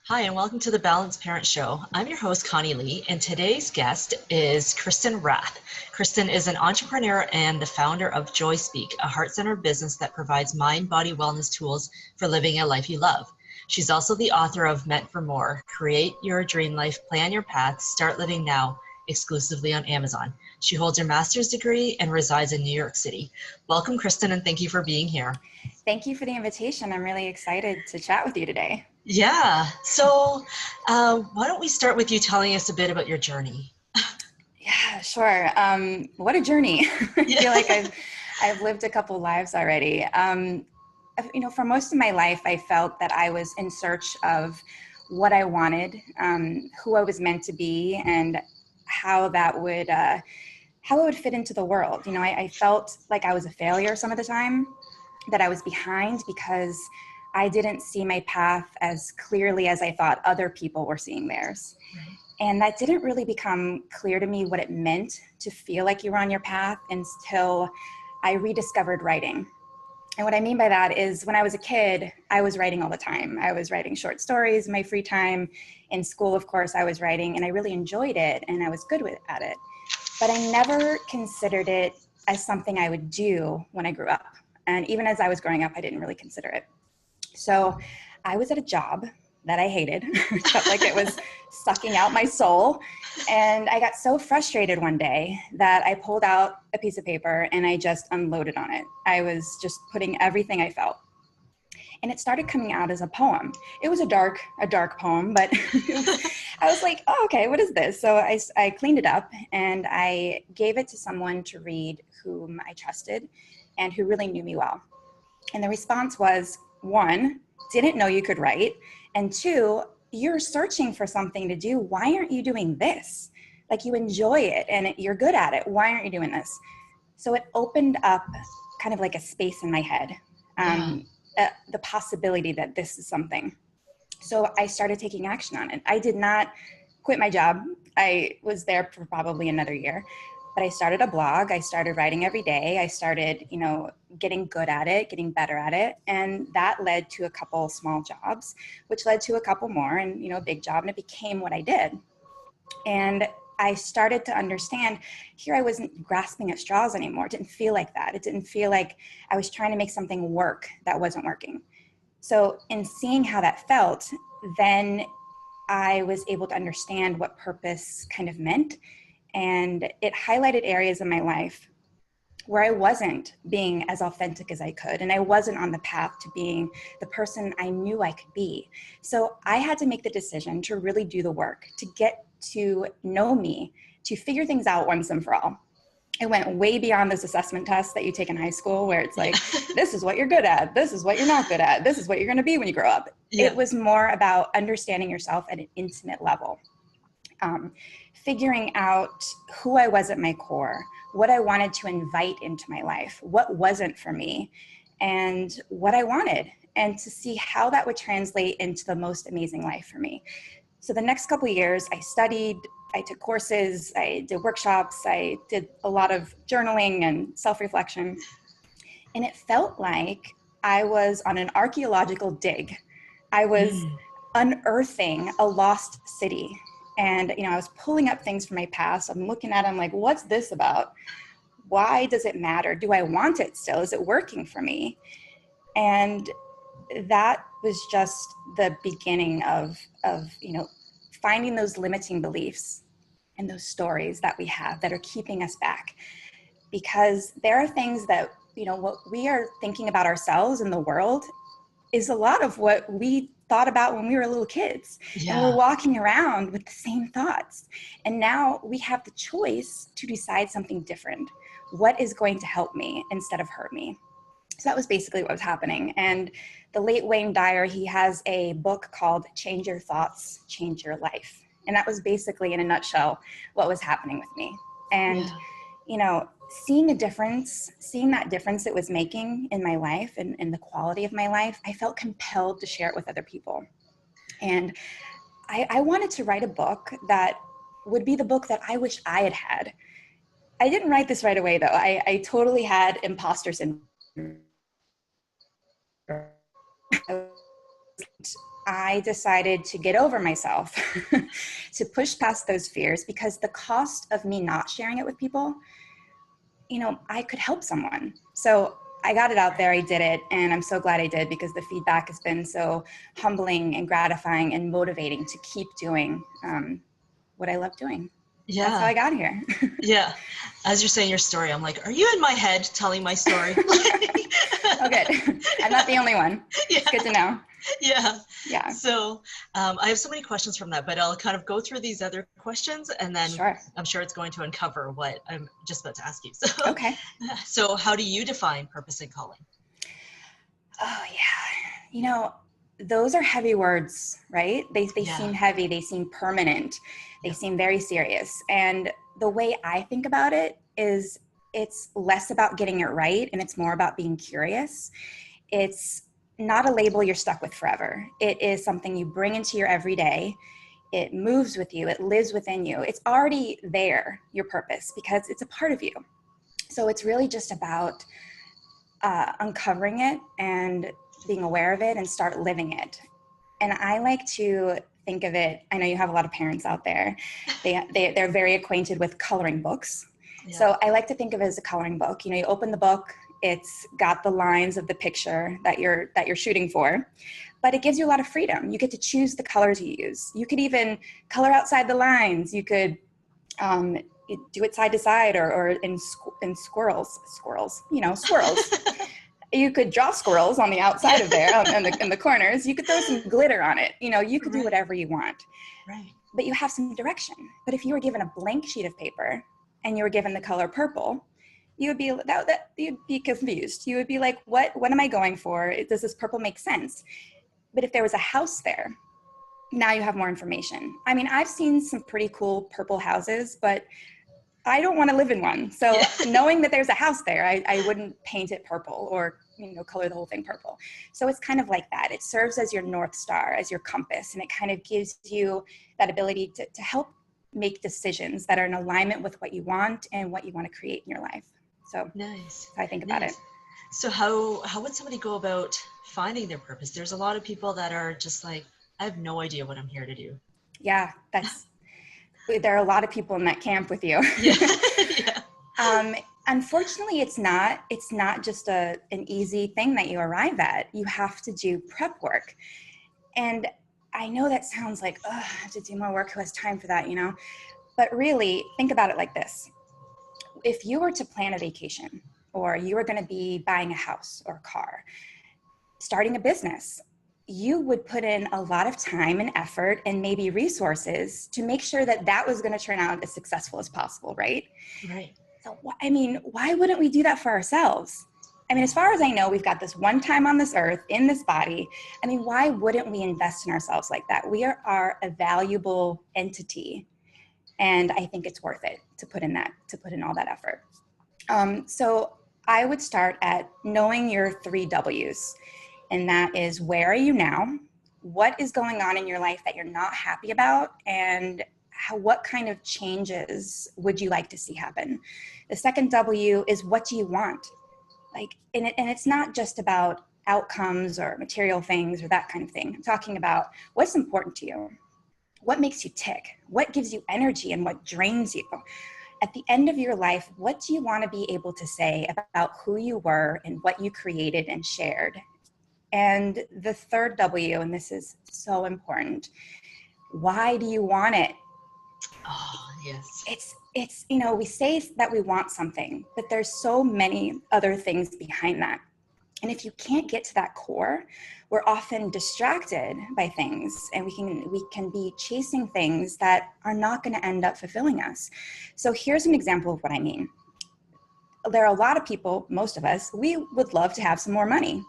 Hi, and welcome to the Balanced Parent Show. I'm your host, Conny Lee, and today's guest is Kristin Rath. Kristin is an entrepreneur and the founder of Joy Speak, a heart-centered business that provides mind-body wellness tools for living a life you love. She's also the author of Meant for More, Create Your Dream Life, Plan Your Path, Start Living Now, exclusively on Amazon. She holds her master's degree and resides in New York City. Welcome, Kristin, and thank you for being here. Thank you for the invitation. I'm really excited to chat with you today. Yeah. So why don't we start with you telling us a bit about your journey? Yeah, sure. What a journey. I feel like I've lived a couple lives already. For most of my life, I felt that I was in search of what I wanted, who I was meant to be, and how that would how it would fit into the world. I felt like I was a failure some of the time, that I was behind because I didn't see my path as clearly as I thought other people were seeing theirs. Right. And that didn't really become clear to me what it meant to feel like you were on your path until I rediscovered writing. And what I mean by that is when I was a kid, I was writing all the time. I was writing short stories in my free time. In school, of course, I was writing, and I really enjoyed it, and I was good at it. But I never considered it as something I would do when I grew up. And even as I was growing up, I didn't really consider it. So I was at a job that I hated. It felt like it was sucking out my soul. And I got so frustrated one day that I pulled out a piece of paper and I just unloaded on it. I was just putting everything I felt. And it started coming out as a poem. It was a dark poem, but I was like, oh, okay, what is this? So I cleaned it up and I gave it to someone to read whom I trusted and who really knew me well. And the response was, one, didn't know you could write. And two, you're searching for something to do. Why aren't you doing this? Like, you enjoy it and you're good at it. Why aren't you doing this? So it opened up kind of like a space in my head, the possibility that this is something. So I started taking action on it. I did not quit my job. I was there for probably another year. But I started a blog. I started writing every day. I started, getting good at it, getting better at it. And that led to a couple small jobs, which led to a couple more and, a big job. And it became what I did. And I started to understand here I wasn't grasping at straws anymore. It didn't feel like that. It didn't feel like I was trying to make something work that wasn't working. So in seeing how that felt, then I was able to understand what purpose kind of meant. And it highlighted areas in my life where I wasn't being as authentic as I could. And I wasn't on the path to being the person I knew I could be. So I had to make the decision to really do the work, to get to know me, to figure things out once and for all. I went way beyond those assessment tests that you take in high school where it's like, this is what you're good at. This is what you're not good at. This is what you're going to be when you grow up. Yeah. It was more about understanding yourself at an intimate level. Figuring out who I was at my core, what I wanted to invite into my life, what wasn't for me, and what I wanted, and to see how that would translate into the most amazing life for me. So the next couple of years, I studied, I took courses, I did workshops, I did a lot of journaling and self-reflection, and it felt like I was on an archaeological dig. I was unearthing a lost city. And, I was pulling up things from my past. I'm looking at them like, what's this about? Why does it matter? Do I want it still? Is it working for me? And that was just the beginning of finding those limiting beliefs and those stories that we have that are keeping us back. Because there are things that, what we are thinking about ourselves in the world is a lot of what we thought about when we were little kids. Yeah. And we're walking around with the same thoughts. And now we have the choice to decide something different. What is going to help me instead of hurt me? So that was basically what was happening. And the late Wayne Dyer, he has a book called Change Your Thoughts, Change Your Life. And that was basically, in a nutshell, what was happening with me. And, seeing a difference, seeing that difference it was making in my life and in the quality of my life, I felt compelled to share it with other people. And I wanted to write a book that would be the book that I wish I had had. I didn't write this right away, though. I totally had imposter syndrome. I decided to get over myself, to push past those fears, because the cost of me not sharing it with people, I could help someone. So I got it out there, I did it, and I'm so glad I did, because the feedback has been so humbling and gratifying and motivating to keep doing what I love doing. Yeah. That's how I got here. Yeah. As you're saying your story, I'm like, are you in my head telling my story? Oh, good. I'm not the only one. Yeah. It's good to know. Yeah. Yeah. So I have so many questions from that, but I'll kind of go through these other questions, and then Sure. I'm sure it's going to uncover what I'm just about to ask you. So, okay. So how do you define purpose and calling? Oh, yeah. Those are heavy words, right? They seem heavy. They seem permanent. They seem very serious. And the way I think about it is it's less about getting it right, and it's more about being curious. It's not a label you're stuck with forever. It is something you bring into your everyday. It moves with you. It lives within you. It's already there, your purpose, because it's a part of you. So it's really just about uncovering it and being aware of it and start living it. And I like to think of it, I know you have a lot of parents out there, they're very acquainted with coloring books. Yeah. So I like to think of it as a coloring book. You open the book, it's got the lines of the picture that you're shooting for, but it gives you a lot of freedom. You get to choose the colors you use. You could even color outside the lines. You could do it side to side or in squirrels. You could draw squirrels on the outside of there, in the corners. You could throw some glitter on it. You could do whatever you want. Right. But you have some direction. But if you were given a blank sheet of paper and you were given the color purple, you'd be confused. You would be like, what am I going for? Does this purple make sense? But if there was a house there, now you have more information. I mean, I've seen some pretty cool purple houses, but I don't want to live in one. So knowing that there's a house there, I wouldn't paint it purple or, color the whole thing purple. So it's kind of like that. It serves as your North Star, as your compass, and it kind of gives you that ability to help make decisions that are in alignment with what you want and what you want to create in your life. So nice. I think about it. So how would somebody go about finding their purpose? There's a lot of people that are just like, I have no idea what I'm here to do. Yeah, there are a lot of people in that camp with you. Yeah. Unfortunately, it's not just an easy thing that you arrive at. You have to do prep work. And I know that sounds like, I have to do more work. Who has time for that, But really, think about it like this. If you were to plan a vacation, or you were going to be buying a house or a car, starting a business, you would put in a lot of time and effort and maybe resources to make sure that was going to turn out as successful as possible, right? Right. So, why wouldn't we do that for ourselves? As far as I know, we've got this one time on this earth, in this body. Why wouldn't we invest in ourselves like that? We are a valuable entity. And I think it's worth it to put in all that effort. So I would start at knowing your 3 W's. And that is, where are you now? What is going on in your life that you're not happy about? And what kind of changes would you like to see happen? The second W is, what do you want? And it's not just about outcomes or material things or that kind of thing. I'm talking about what's important to you. What makes you tick? What gives you energy and what drains you? At the end of your life, what do you want to be able to say about who you were and what you created and shared? And the third W, and this is so important, why do you want it? Oh, yes. It's we say that we want something, but there's so many other things behind that. And if you can't get to that core, we're often distracted by things, and we can be chasing things that are not going to end up fulfilling us. So here's an example of what I mean. There are a lot of people, most of us, we would love to have some more money.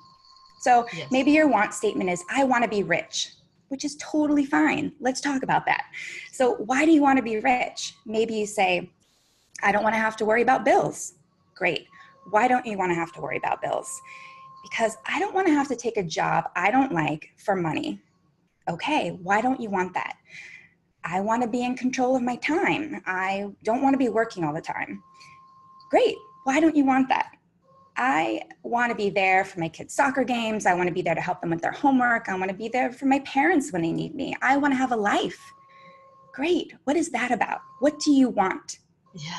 So maybe your want statement is, I want to be rich, which is totally fine. Let's talk about that. So why do you want to be rich? Maybe you say, I don't want to have to worry about bills. Great. Why don't you want to have to worry about bills? Because I don't want to have to take a job I don't like for money. Okay, why don't you want that? I want to be in control of my time. I don't want to be working all the time. Great, why don't you want that? I want to be there for my kids' soccer games. I want to be there to help them with their homework. I want to be there for my parents when they need me. I want to have a life. Great. What is that about? What do you want? Yeah.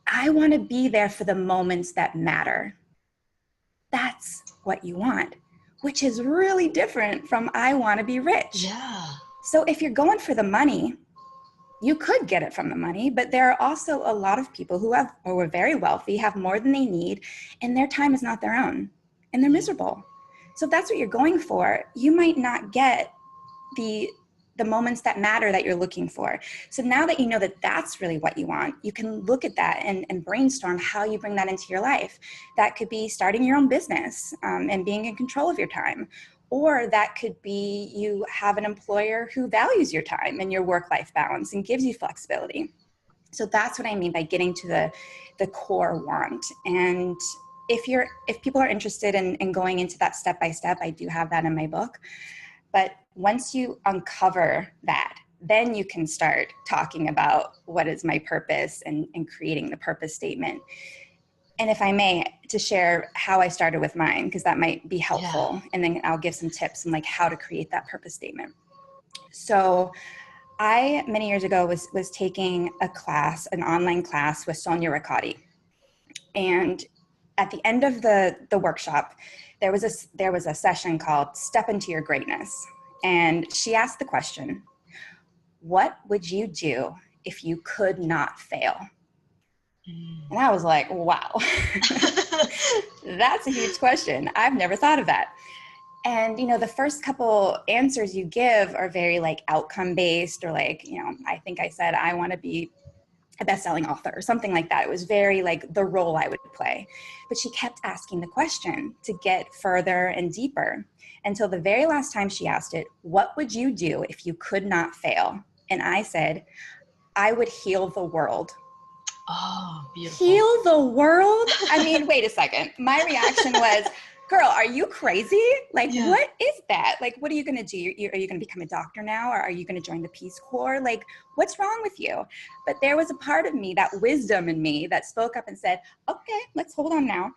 I want to be there for the moments that matter. That's what you want, which is really different from I want to be rich. Yeah. So if you're going for the money, you could get it from the money, but there are also a lot of people who are very wealthy, have more than they need, and their time is not their own, and they're miserable. So if that's what you're going for, you might not get the moments that matter that you're looking for. So now that you know that that's really what you want, you can look at that and brainstorm how you bring that into your life. That could be starting your own business and being in control of your time. Or that could be you have an employer who values your time and your work-life balance and gives you flexibility. So that's what I mean by getting to the core want. And if people are interested in going into that step-by-step, I do have that in my book. But once you uncover that, then you can start talking about what is my purpose and creating the purpose statement. And if I may, to share how I started with mine, because that might be helpful. Yeah. And then I'll give some tips on like how to create that purpose statement. So I, many years ago, was taking a class, an online class with Sonia Riccati. And at the end of the workshop, there was a session called Step Into Your Greatness. And she asked the question, what would you do if you could not fail? And I was like, wow, that's a huge question. I've never thought of that. And, you know, the first couple answers you give are very like outcome based, or like, you know, I think I said, I want to be a best-selling author or something like that. It was very like the role I would play. But she kept asking the question to get further and deeper until the very last time she asked it, what would you do if you could not fail? And I said, I would heal the world. Oh, beautiful. Heal the world? I mean, wait a second. My reaction was, girl, are you crazy? Like, yeah. What is that? Like, what are you going to do? Are you going to become a doctor now? Or are you going to join the Peace Corps? Like, what's wrong with you? But there was a part of me, that wisdom in me, that spoke up and said, okay, let's hold on now.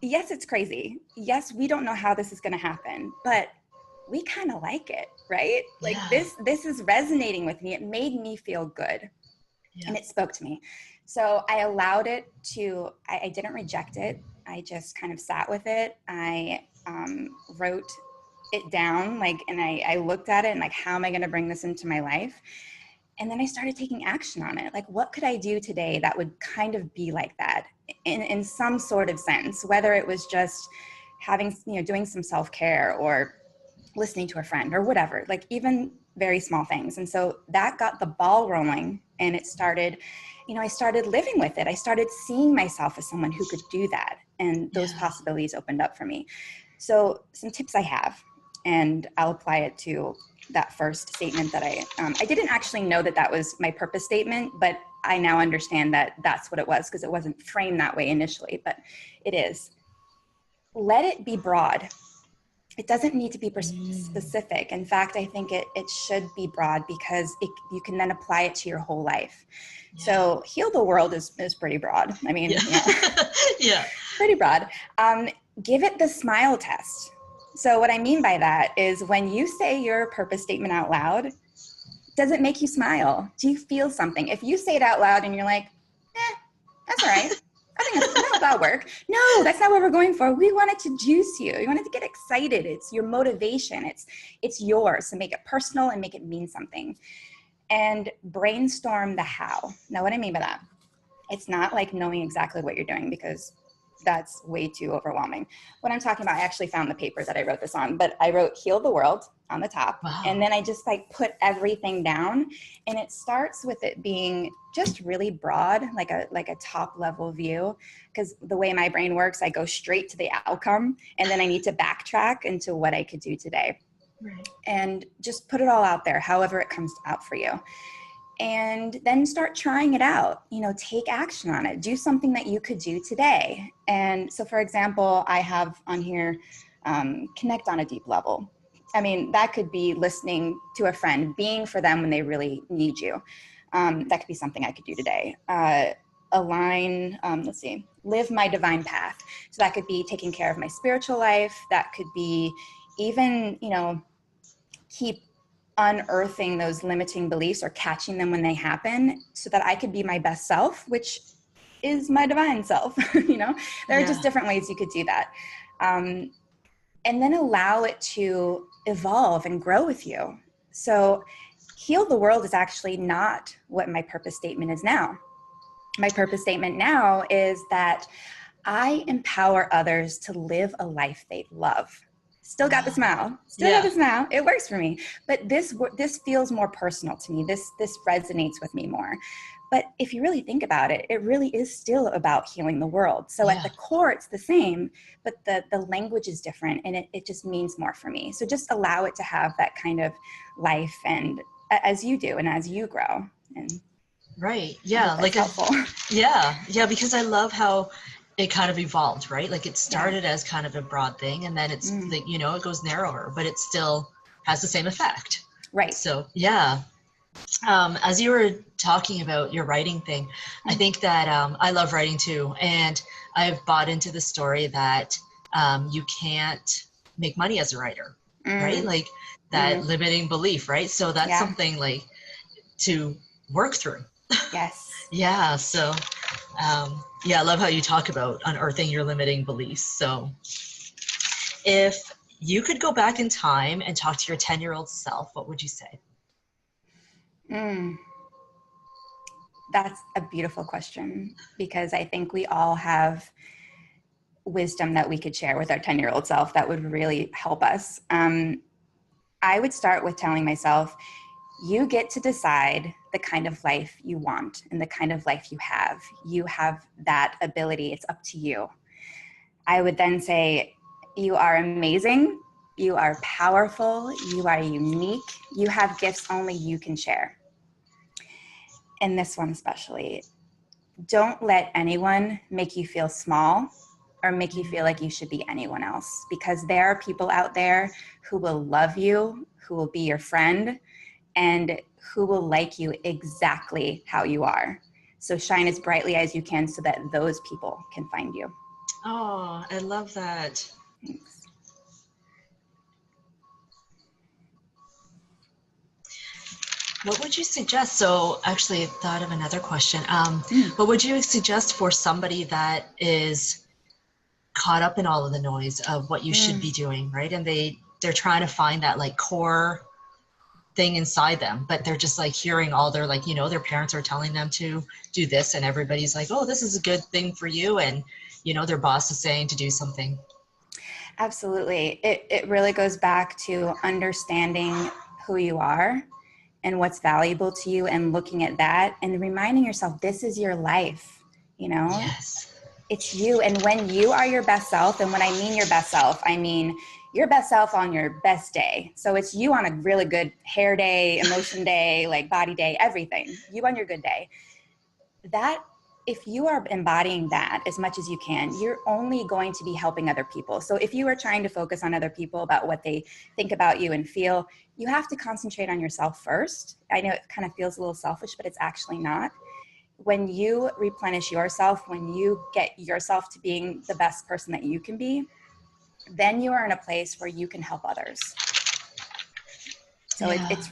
Yes, it's crazy. Yes, we don't know how this is going to happen, but we kind of like it, right? Like this is resonating with me. It made me feel good. Yeah. And it spoke to me. So I allowed it to, I didn't reject it. I just kind of sat with it. I wrote it down, like, and I looked at it and like, how am I going to bring this into my life? And then I started taking action on it. Like, what could I do today that would kind of be like that in some sort of sense, whether it was just having, you know, doing some self-care or listening to a friend or whatever, like even very small things. And so that got the ball rolling, and it started, you know, I started living with it. I started seeing myself as someone who could do that. And those possibilities opened up for me. So some tips I have, and I'll apply it to that first statement that I didn't actually know that was my purpose statement, but I now understand that that's what it was, because it wasn't framed that way initially, but it is. Let it be broad. It doesn't need to be specific. In fact, I think it should be broad, because you can then apply it to your whole life. Yeah. So heal the world is pretty broad. I mean, yeah. Pretty broad. Give it the smile test. So what I mean by that is, when you say your purpose statement out loud, does it make you smile? Do you feel something? If you say it out loud and you're like, that's all right. I think that'll work. No, that's not what we're going for. We want it to juice you. You want it to get excited. It's your motivation. It's yours. So make it personal and make it mean something. And brainstorm the how. Now, what I mean by that, it's not like knowing exactly what you're doing, because that's way too overwhelming. What I'm talking about, I actually found the paper that I wrote this on, but I wrote heal the world on the top. Wow. And then I just like put everything down, and it starts with it being just really broad, like a top level view. Because the way my brain works, I go straight to the outcome, and then I need to backtrack into what I could do today. Right. And just put it all out there, however it comes out for you. And then start trying it out, you know, take action on it, do something that you could do today. And so, for example, I have on here, connect on a deep level. I mean, that could be listening to a friend, being for them when they really need you. That could be something I could do today. Align, live my divine path. So that could be taking care of my spiritual life. That could be even, keep unearthing those limiting beliefs or catching them when they happen so that I could be my best self, which is my divine self. There are just different ways you could do that. And then allow it to evolve and grow with you. So heal the world is actually not what my purpose statement is now. My purpose statement now is that I empower others to live a life they love. Still got the smile. Got the smile. It works for me. But this feels more personal to me. This resonates with me more. But if you really think about it, it really is still about healing the world. So at the core, it's the same, but the language is different, and it just means more for me. So just allow it to have that kind of life, and as you do and as you grow. And right. Yeah. Like, helpful. Yeah. Because I love how it kind of evolved, right? Like it started as kind of a broad thing, and then it's like, it goes narrower, but it still has the same effect. Right. So yeah. As you were talking about your writing thing, I think that I love writing too. And I've bought into the story that you can't make money as a writer, right? Like that limiting belief, right? So that's something like to work through. Yes. Yeah. So, I love how you talk about unearthing your limiting beliefs. So if you could go back in time and talk to your 10-year-old self, what would you say? That's a beautiful question, because I think we all have wisdom that we could share with our 10-year-old self that would really help us. I would start with telling myself, you get to decide the kind of life you want and the kind of life you have. You have that ability. It's up to you. I would then say, you are amazing. You are powerful. You are unique. You have gifts only you can share. And this one especially, don't let anyone make you feel small or make you feel like you should be anyone else, because there are people out there who will love you, who will be your friend, and who will like you exactly how you are. So shine as brightly as you can so that those people can find you. Oh, I love that. Thanks. What would you suggest? So actually I thought of another question. What would you suggest for somebody that is caught up in all of the noise of what you should be doing, right? And they're trying to find that like core thing inside them, but they're just like hearing all their like, their parents are telling them to do this, and everybody's like, oh, this is a good thing for you. And, their boss is saying to do something. Absolutely. It really goes back to understanding who you are and what's valuable to you, and looking at that and reminding yourself, this is your life, Yes. It's you. And when you are your best self, and when I mean your best self, I mean your best self on your best day. So it's you on a really good hair day, emotion day, like body day, everything. You on your good day. That, if you are embodying that as much as you can, you're only going to be helping other people. So if you are trying to focus on other people about what they think about you and feel, you have to concentrate on yourself first. I know it kind of feels a little selfish, but it's actually not. When you replenish yourself, when you get yourself to being the best person that you can be, then you are in a place where you can help others. So it's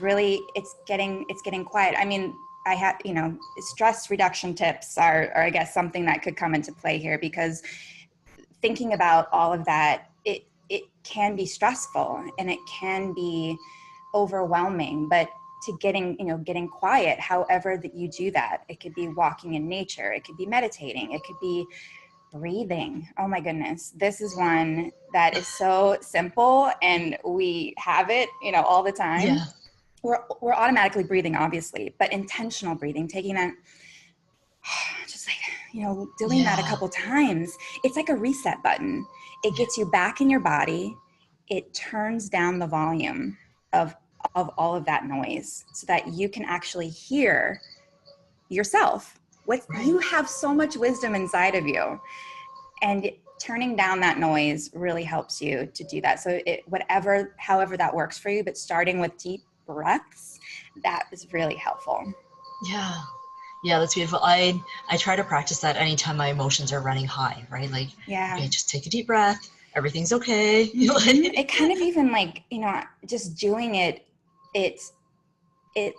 getting quiet. I mean, I have, stress reduction tips are, I guess, something that could come into play here, because thinking about all of that, it can be stressful and it can be overwhelming, but to getting quiet, however that you do that, it could be walking in nature, it could be meditating, it could be breathing. Oh my goodness. This is one that is so simple, and we have it, all the time. Yeah. We're automatically breathing, obviously, but intentional breathing, taking that, just like, doing that a couple times. It's like a reset button. It gets you back in your body. It turns down the volume of all of that noise so that you can actually hear yourself. You have so much wisdom inside of you, and turning down that noise really helps you to do that. So however that works for you, but starting with deep breaths, that is really helpful. Yeah. Yeah, that's beautiful. I try to practice that anytime my emotions are running high, right? Like, Yeah. okay, just take a deep breath. Everything's okay. It kind of even like, just doing it, it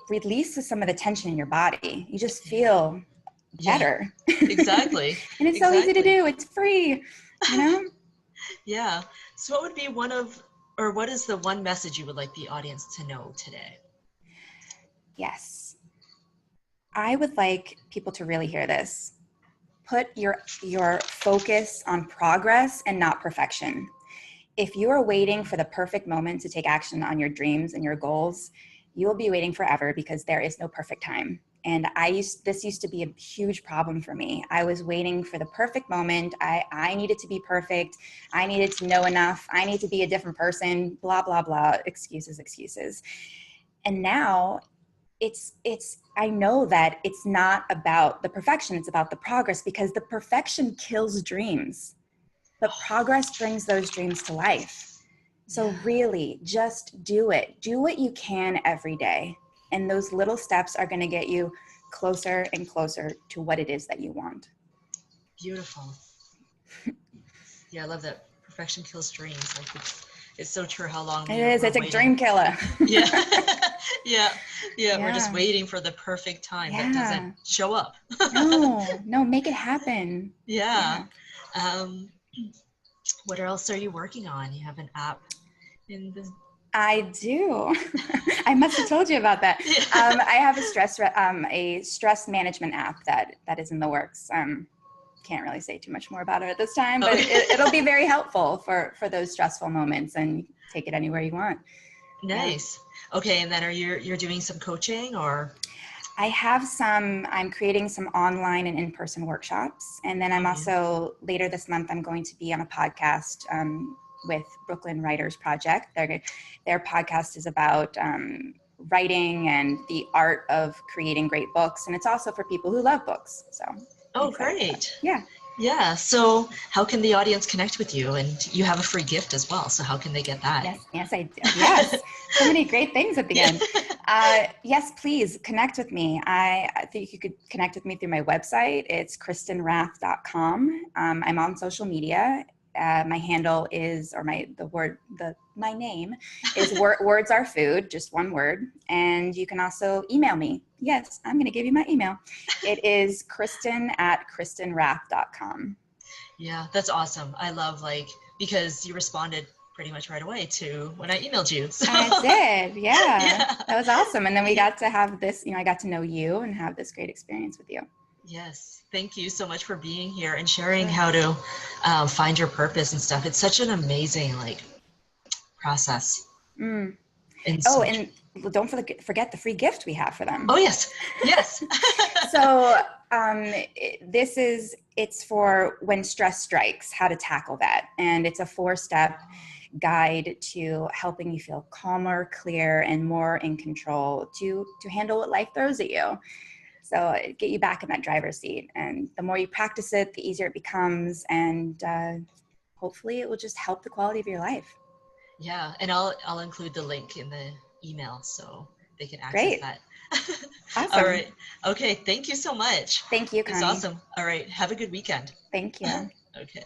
releases some of the tension in your body. You just feel Yeah, better. exactly. And it's so easy to do. It's free, Yeah. So what is the one message you would like the audience to know today? Yes. I would like people to really hear this. Put your focus on progress and not perfection. If you are waiting for the perfect moment to take action on your dreams and your goals, you will be waiting forever because there is no perfect time. And this used to be a huge problem for me. I was waiting for the perfect moment. I needed to be perfect. I needed to know enough. I need to be a different person, blah, blah, blah, excuses. And now I know that it's not about the perfection, it's about the progress, because the perfection kills dreams, but progress brings those dreams to life. So really just do it. Do what you can every day. And those little steps are going to get you closer and closer to what it is that you want. Beautiful. Yeah, I love that. Perfection kills dreams. Like it's so true how long It's a waiting. dream killer. Yeah. Yeah. We're just waiting for the perfect time that doesn't show up. No, make it happen. Yeah. What else are you working on? You have an app in the... I do. I must have told you about that. Yeah. I have a stress management app that is in the works. Can't really say too much more about it at this time, but it'll be very helpful for those stressful moments, and take it anywhere you want. Nice. Yeah. Okay, and then you're doing some coaching, or? I'm creating some online and in-person workshops. And then I'm also, later this month, I'm going to be on a podcast with Brooklyn Writers Project. Their podcast is about writing and the art of creating great books. And it's also for people who love books. So. Oh, great. Yeah. Yeah. So how can the audience connect with you? And you have a free gift as well. So how can they get that? Yes, I do. Yes. So many great things at the end. Yes, please connect with me. I think you could connect with me through my website. It's KristinRath.com. I'm on social media. My handle is, or my name is Words Are Food, just one word. And you can also email me. Yes, I'm going to give you my email. It is Kristin@KristinRath.com. Yeah, that's awesome. I love because you responded pretty much right away to when I emailed you. So. I did. Yeah. That was awesome. And then we got to have this, I got to know you and have this great experience with you. Yes. Thank you so much for being here and sharing how to find your purpose and stuff. It's such an amazing process. Mm. And don't forget the free gift we have for them. Oh, yes. Yes. So it's for when stress strikes, how to tackle that. And it's a 4-step guide to helping you feel calmer, clear, and more in control to handle what life throws at you. So get you back in that driver's seat. And the more you practice it, the easier it becomes. And hopefully it will just help the quality of your life. Yeah. And I'll include the link in the email so they can access that. Awesome. All right. Okay. Thank you so much. Thank you, Connie. It's awesome. All right. Have a good weekend. Thank you. Okay.